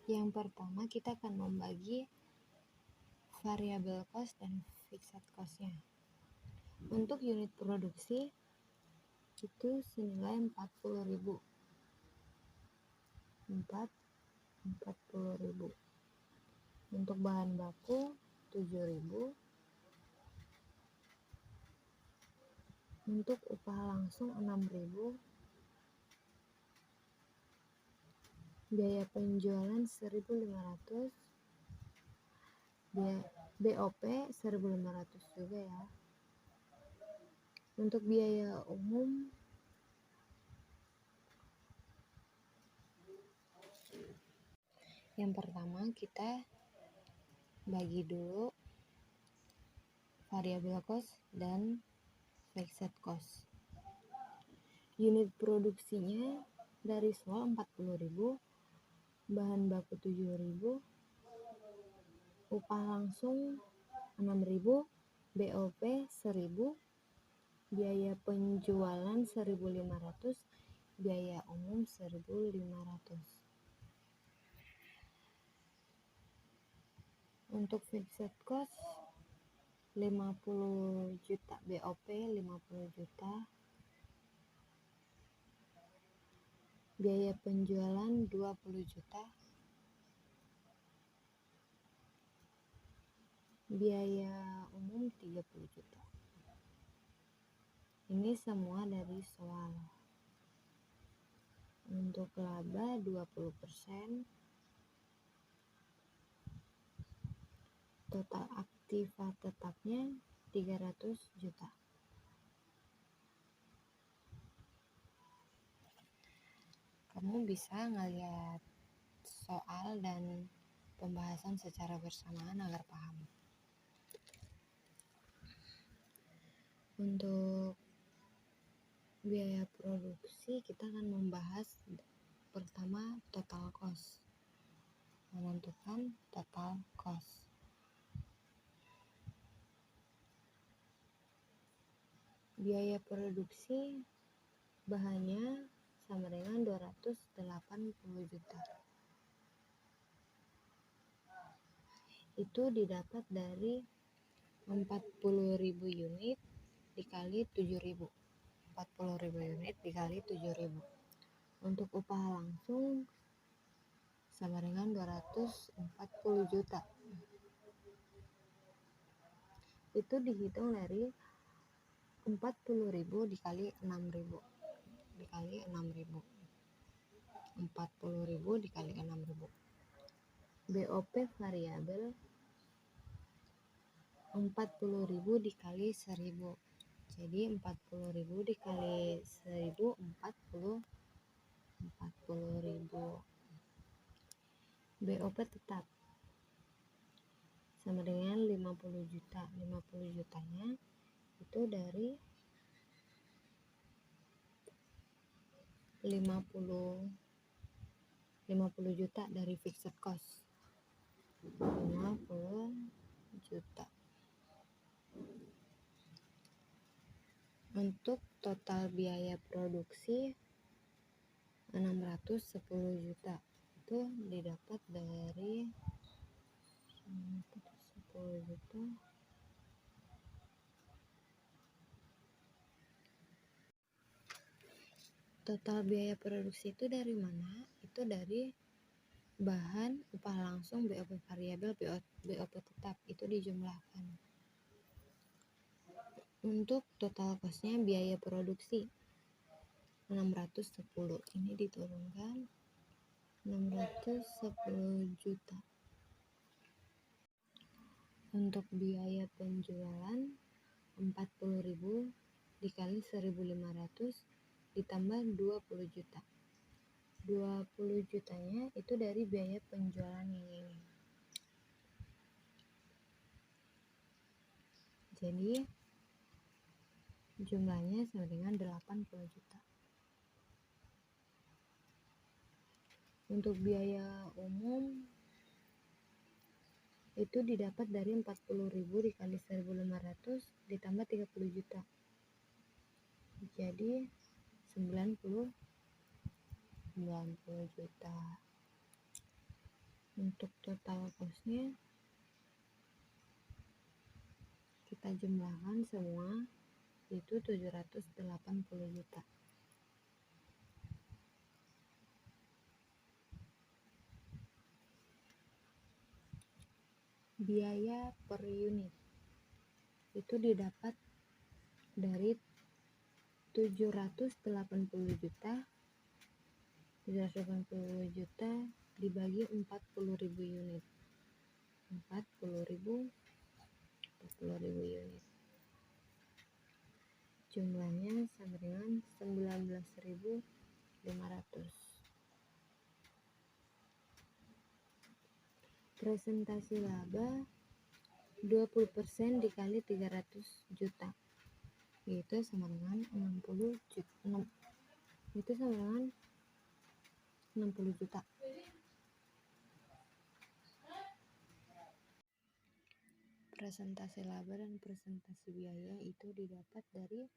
Yang pertama kita akan membagi variabel cost dan fixed cost-nya. Untuk unit produksi itu senilai 40.000. Untuk bahan baku 7.000. Untuk upah langsung 6.000. Biaya penjualan 1.500. BOP 1.500 juga ya. Untuk biaya umum yang pertama kita bagi dulu variabel cost dan fixed cost. Unit produksinya dari soal 40.000, bahan baku 7.000, upah langsung 6.000, BOP 1.000, biaya penjualan 1.500, biaya umum 1.500. Untuk fixed cost 50 juta, BOP 50 juta, biaya penjualan 20 juta, biaya umum 30 juta. Ini semua dari soal. Untuk laba 20%, total aktiva tetapnya 300 juta. Kamu bisa ngeliat soal dan pembahasan secara bersamaan agar paham. Untuk biaya produksi kita akan membahas pertama total cost. Menentukan total cost. Biaya produksi bahannya sama dengan 280 juta. Itu didapat dari 40.000 unit dikali 7.000. 40.000 unit dikali 7.000. Untuk upah langsung sama dengan 240 juta. Itu dihitung dari 40.000 dikali 6.000. Dikali 6.000. 40.000 dikali 6.000. BOP variabel 40.000 dikali 1.000. Jadi 40.000 dikali 1.000 40.000. BOP tetap sama dengan 50 juta. 50 jutanya itu dari 50 juta dari fixed cost. 50 juta. Untuk total biaya produksi 610 juta. Itu didapat dari 10 juta. Total biaya produksi itu dari mana? Itu dari bahan, upah langsung, BOP variabel, BOP tetap. Itu dijumlahkan. Untuk total costnya biaya produksi 610. Ini diturunkan 610 juta. Untuk biaya penjualan 40.000 dikali 1.500 ditambah 20 juta. 20 jutanya itu dari biaya penjualan yang ini. Jadi jumlahnya sama dengan 80 juta. Untuk biaya umum itu didapat dari 40.000 dikali 1.500 ditambah 30 juta. Jadi 90 juta. Untuk total costnya kita jumlahkan semua, itu 780 juta. Biaya per unit itu didapat dari 780 juta dibagi 40.000 unit. 40.000 unit. Jumlahnya sama dengan 19.500. Presentasi laba 20% dikali 300 juta. Itu sama dengan 60 juta. Itu sama dengan 60 juta. Presentasi laba dan presentasi biaya itu didapat dari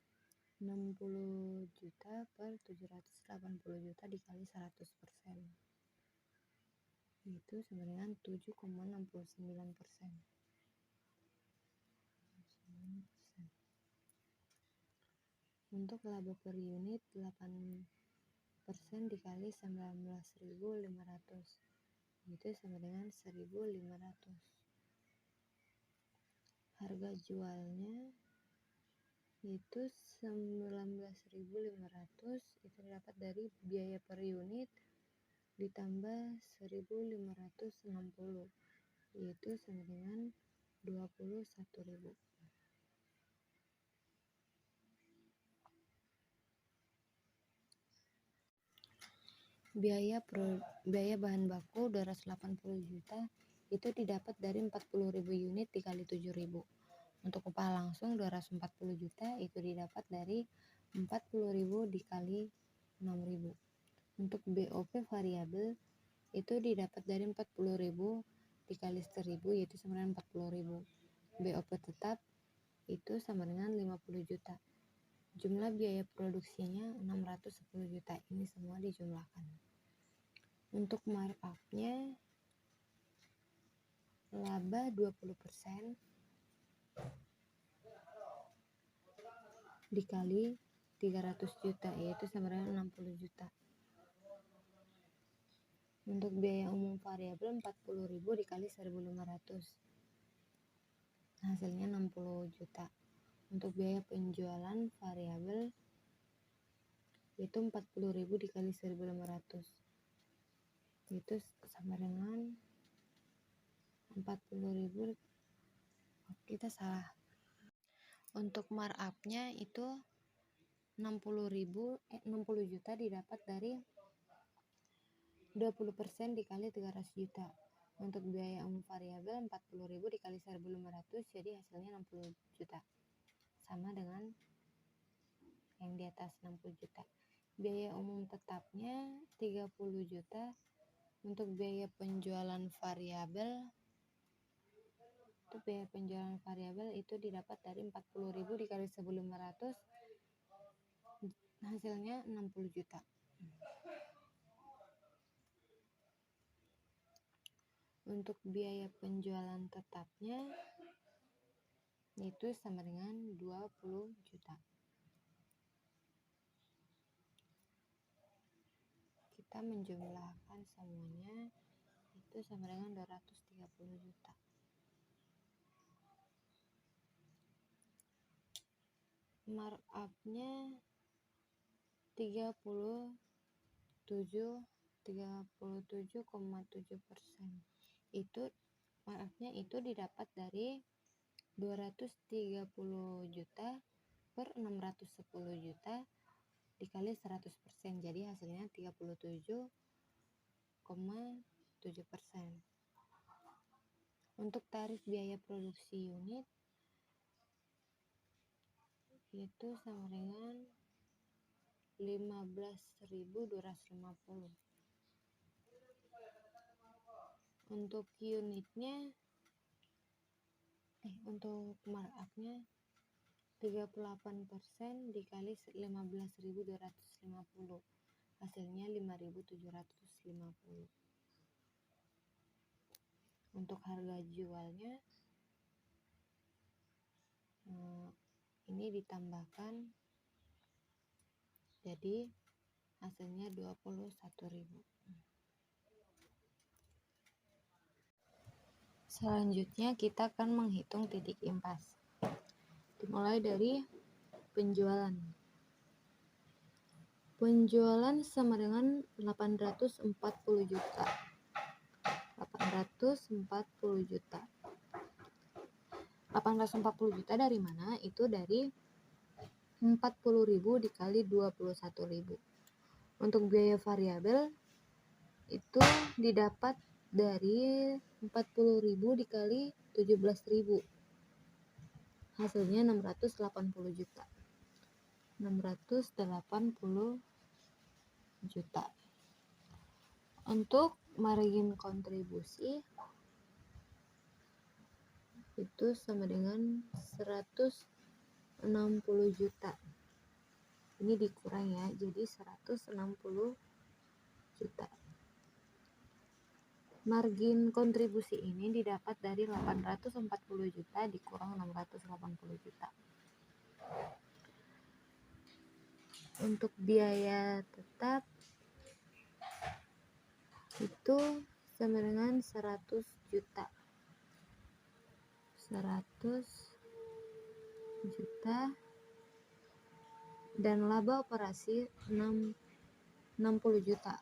60 juta per 780 juta dikali 100%. Itu sama dengan 7,69%. Untuk laba per unit 8% dikali 19.500. Itu sama dengan 1.500. Harga jualnya itu 19.500, itu dapat dari biaya per unit ditambah 1.560, yaitu sama dengan 21.000. Biaya bahan baku 280 juta itu didapat dari 40.000 unit dikali 7.000. Untuk upah langsung 240 juta itu didapat dari 40.000 dikali 6.000. Untuk BOP variabel itu didapat dari 40.000 dikali 1.000, yaitu sama dengan 40.000. BOP tetap itu sama dengan 50 juta. Jumlah biaya produksinya 610 juta. Ini semua dijumlahkan. Untuk markupnya laba 20% dikali 300 juta, yaitu sama dengan 60 juta. Untuk biaya umum variabel 40.000 dikali 1.500, hasilnya 60 juta. Untuk biaya penjualan variabel itu 40.000 dikali 1.500, itu sama dengan 40.000. Kita salah. Untuk markupnya itu 60 juta didapat dari 20% dikali 300 juta. Untuk biaya umum variabel 40.000 dikali 1.500, jadi hasilnya 60 juta. Sama dengan yang di atas 60 juta. Biaya umum tetapnya 30 juta. Untuk biaya penjualan variabel itu didapat dari 40.000 dikali 1.500, hasilnya 60 juta. Untuk biaya penjualan tetapnya itu sama dengan 20 juta. Kita menjumlahkan semuanya itu sama dengan 230 juta. Markupnya 37,7%. Itu markupnya itu didapat dari 230 juta per 610 juta dikali 100%, jadi hasilnya 37,7%. Untuk tarif biaya produksi unit itu sama dengan 15.250. Untuk unitnya untuk markupnya 38% dikali 15.250, hasilnya 5.750. Untuk harga jualnya ini ditambahkan jadi hasilnya 21.000. Selanjutnya kita akan menghitung titik impas. Dimulai dari penjualan. Penjualan sama dengan 840 juta. 840 juta. 840 juta dari mana? Itu dari 40.000 dikali 21.000. Untuk biaya variabel itu didapat dari 40.000 dikali 17.000. Hasilnya 680 juta. 680 juta. Untuk margin kontribusi itu sama dengan 160 juta. Ini dikurang ya, jadi 160 juta. Margin kontribusi ini didapat dari 840 juta dikurang 680 juta. Untuk biaya tetap itu sama dengan 100 juta. 100 juta dan laba operasi 60 juta.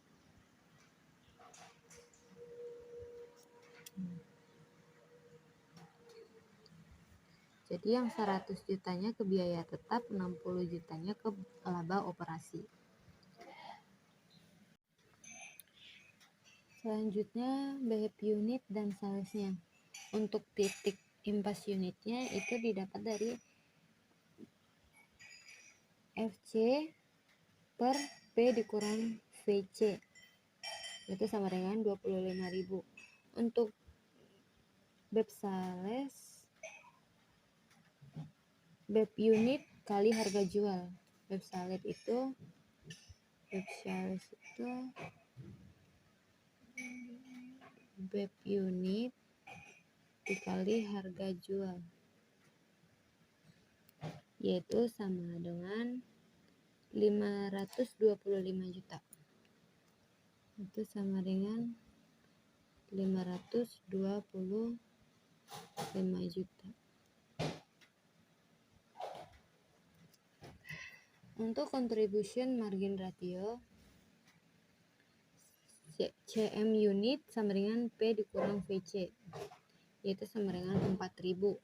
Jadi yang 100 jutanya ke biaya tetap, 60 jutanya ke laba operasi. Selanjutnya BEP unit dan salesnya. Untuk titik impas unitnya itu didapat dari FC per P dikurang VC. Itu sama dengan 25.000. Untuk BEP sales, BEP unit kali harga jual. BEP sales itu BEP unit dikali harga jual, yaitu sama dengan 525 juta. Itu sama dengan 525 juta. Untuk contribution margin ratio, CM unit sama dengan P dikurang VC, yaitu sama dengan 4.000.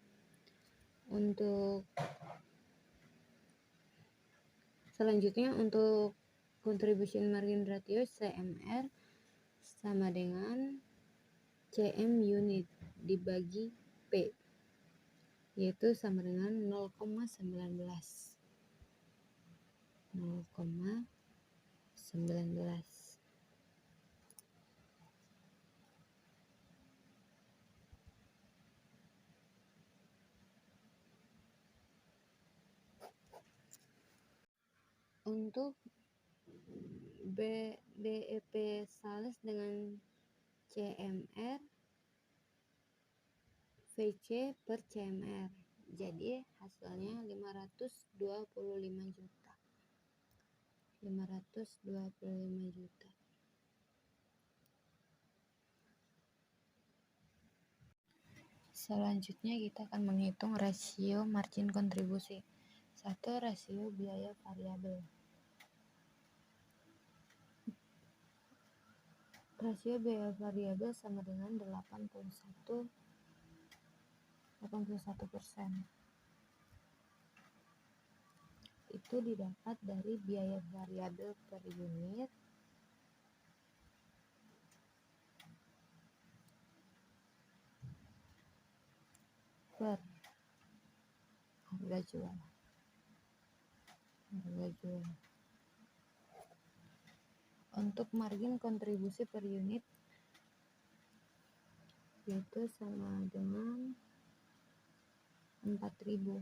Untuk selanjutnya untuk contribution margin ratio CMR sama dengan CM unit dibagi P, yaitu sama dengan 0,19. Untuk BEP sales dengan CMR VC per CMR, jadi hasilnya 525 juta. 525 juta. Selanjutnya kita akan menghitung rasio margin kontribusi. 1. Rasio biaya variabel. Rasio biaya variabel sama dengan 81%. Itu didapat dari biaya variabel per unit per harga jual. Untuk margin kontribusi per unit itu sama dengan 4.000.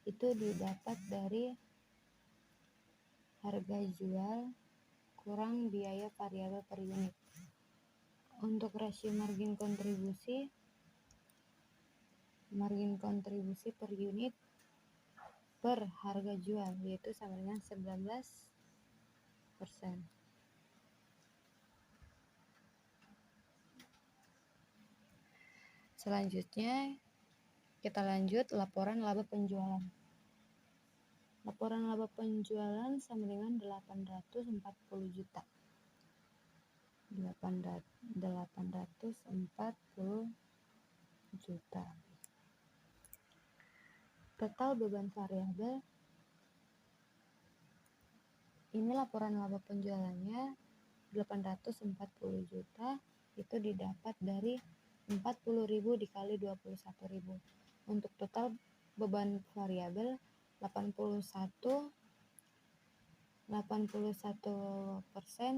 Itu didapat dari harga jual kurang biaya variabel per unit. Untuk rasio margin kontribusi per unit per harga jual, yaitu sama dengan 19%. Selanjutnya kita lanjut laporan laba penjualan. Laporan laba penjualan sama dengan 840 juta. 840 juta. Total beban variabel. Ini laporan laba penjualannya 840 juta, itu didapat dari 40.000 dikali 21.000. Untuk total beban variabel 81%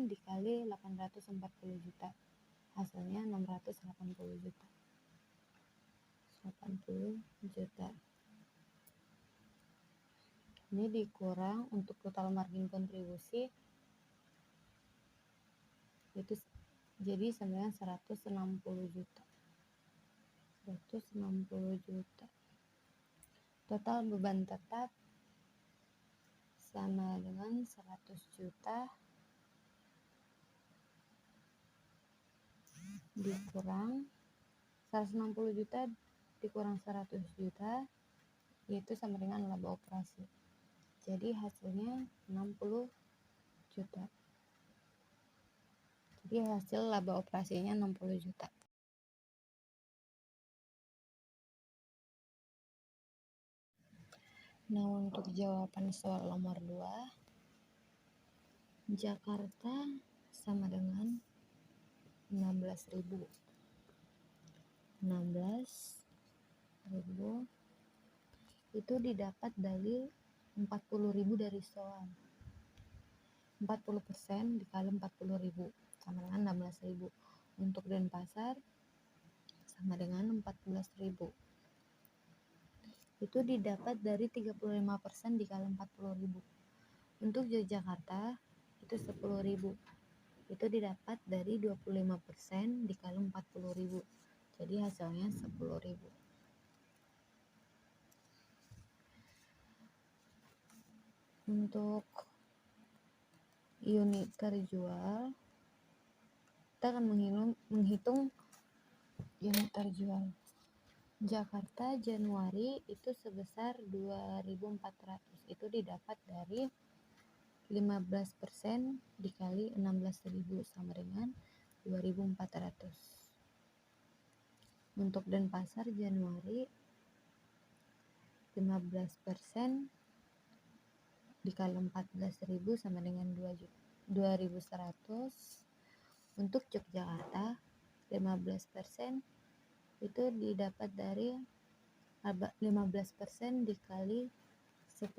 dikali 840 juta, hasilnya 680 juta. 80 juta. Ini dikurang untuk total margin kontribusi itu jadi sama dengan 160 juta. 160 juta. Total beban tetap sama dengan 100 juta dikurang 160 juta dikurang 100 juta, yaitu sama dengan laba operasi. Jadi hasilnya 60 juta. Jadi hasil laba operasinya 60 juta. Nah, untuk jawaban soal nomor 2, Jakarta sama dengan 16.000. 16.000 itu didapat dari 40.000 dari soal. 40% dikali 40.000 sama dengan 16.000. Untuk Denpasar sama dengan 14.000. Itu didapat dari 35% dikali 40.000. Untuk Yogyakarta itu 10.000. Itu didapat dari 25% dikali 40.000. Jadi hasilnya 10.000. Untuk unit terjual, kita akan menghitung unit terjual. Jakarta Januari itu sebesar 2.400. Itu didapat dari 15% dikali 16.000 sama dengan 2.400. Untuk Denpasar Januari 15% dikali 14.000 sama dengan 2.100. Untuk Yogyakarta 15% itu didapat dari 15% dikali 10.000,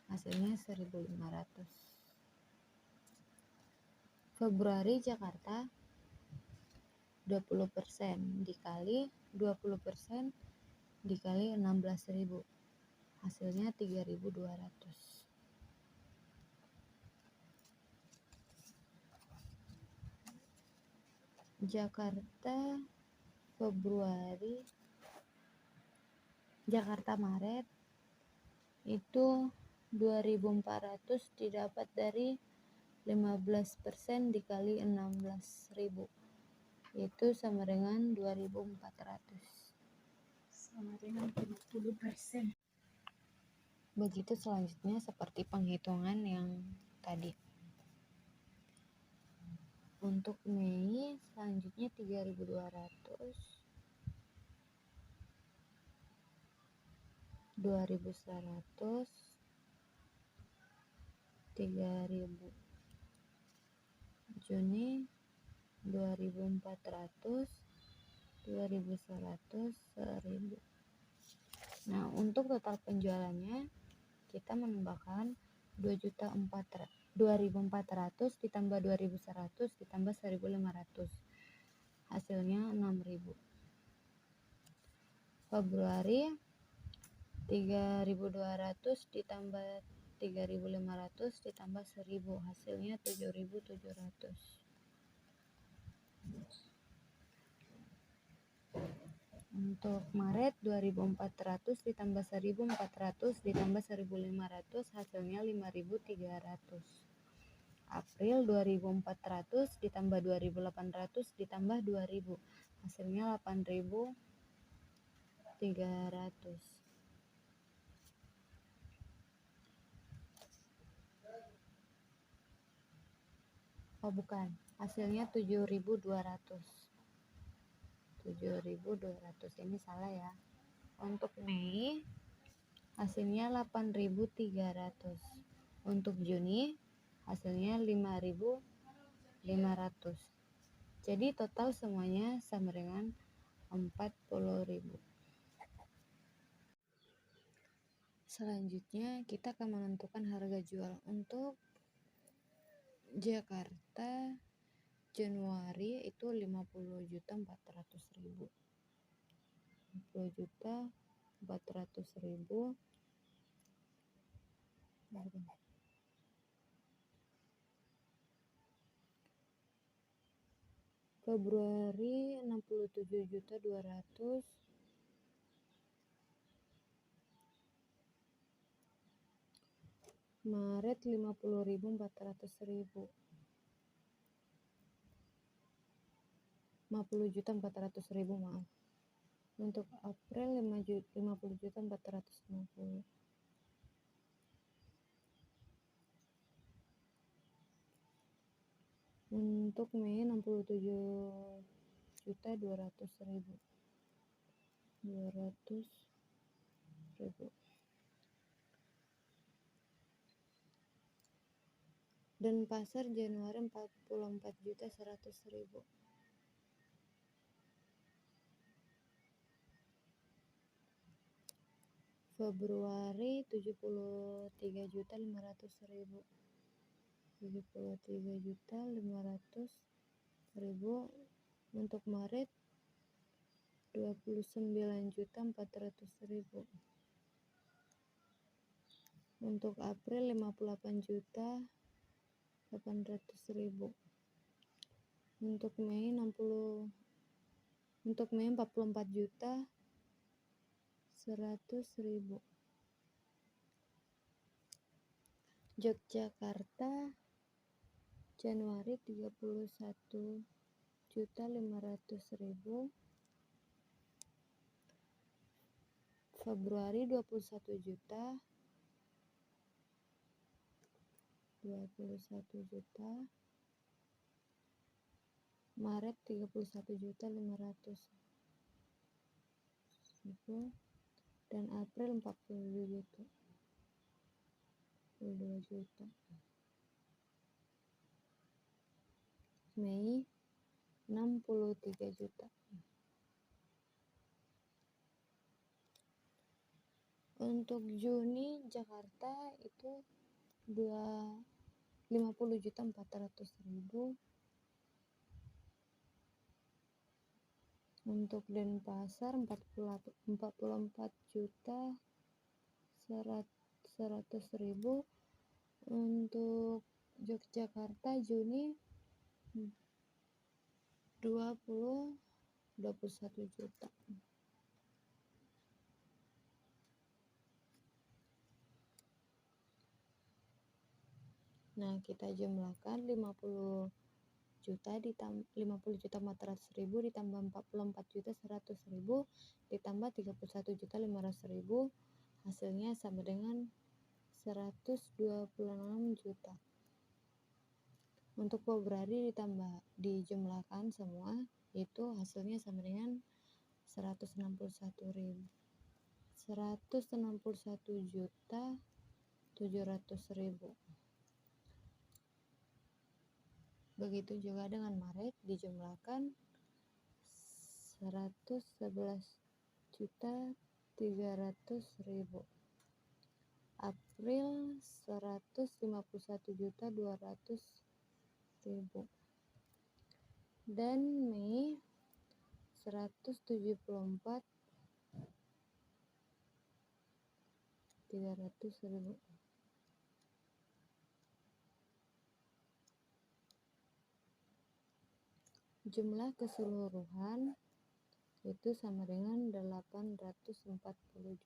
hasilnya 1.500. Februari Jakarta 20% dikali 20% dikali 16.000, hasilnya 3.200. Jakarta Februari, Jakarta Maret itu 2.400 didapat dari 15% dikali 16.000, itu sama dengan 2.400. Sama dengan 50%. Begitu selanjutnya seperti penghitungan yang tadi. Untuk Mei selanjutnya 3.200, 2.100, 3.000. Juni 2.400, 2.100, 1.000. Nah, untuk total penjualannya kita menambahkan 2.400 ditambah 2.100 ditambah 1.500, hasilnya 6.000. Februari 3.200 ditambah 3.500 ditambah 1.000, hasilnya 7.700. Untuk Maret 2.400 ditambah 1.400 ditambah 1.500 hasilnya 5.300. April 2.400 ditambah 2.800 ditambah 2.000 hasilnya 8.300. Oh bukan, hasilnya 7.200. 7.200 ini salah ya. Untuk Mei hasilnya 8.300. Untuk Juni hasilnya 5.500. Jadi total semuanya sama dengan 40.000. Selanjutnya kita akan menentukan harga jual untuk Jakarta Januari itu 50.400.000. 50.400.000. Februari 67.200. Maret 50.400.000. 50.400.000 maaf. Untuk April 50.450. Untuk Mei 67.200.000. 200.000. Dan pasar Januari 44.100.000. Februari 73.500.000. 73.500.000. Untuk Maret 29.400.000. Untuk April 58.800.000. Untuk Mei 44.100.000. Yogyakarta Januari 31.500.000. Februari 21 juta. Maret 31.500.000 dan April 42 juta. Mei 63 juta. Untuk Juni Jakarta itu 50.400.000. Untuk Denpasar 44.100.000. Untuk Yogyakarta Juni 21 juta. Nah, kita jumlahkan 50.400.000 ditambah 44.100.000 ditambah 31.500.000 hasilnya sama dengan 126 juta. Untuk Februari dijumlahkan semua itu hasilnya sama dengan 161.700.000. Begitu juga dengan Maret dijumlahkan 111.300.000. April 151.200.000 dan Mei 174.300.000. Jumlah keseluruhan itu sama dengan 840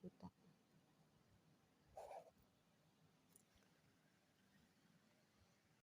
juta.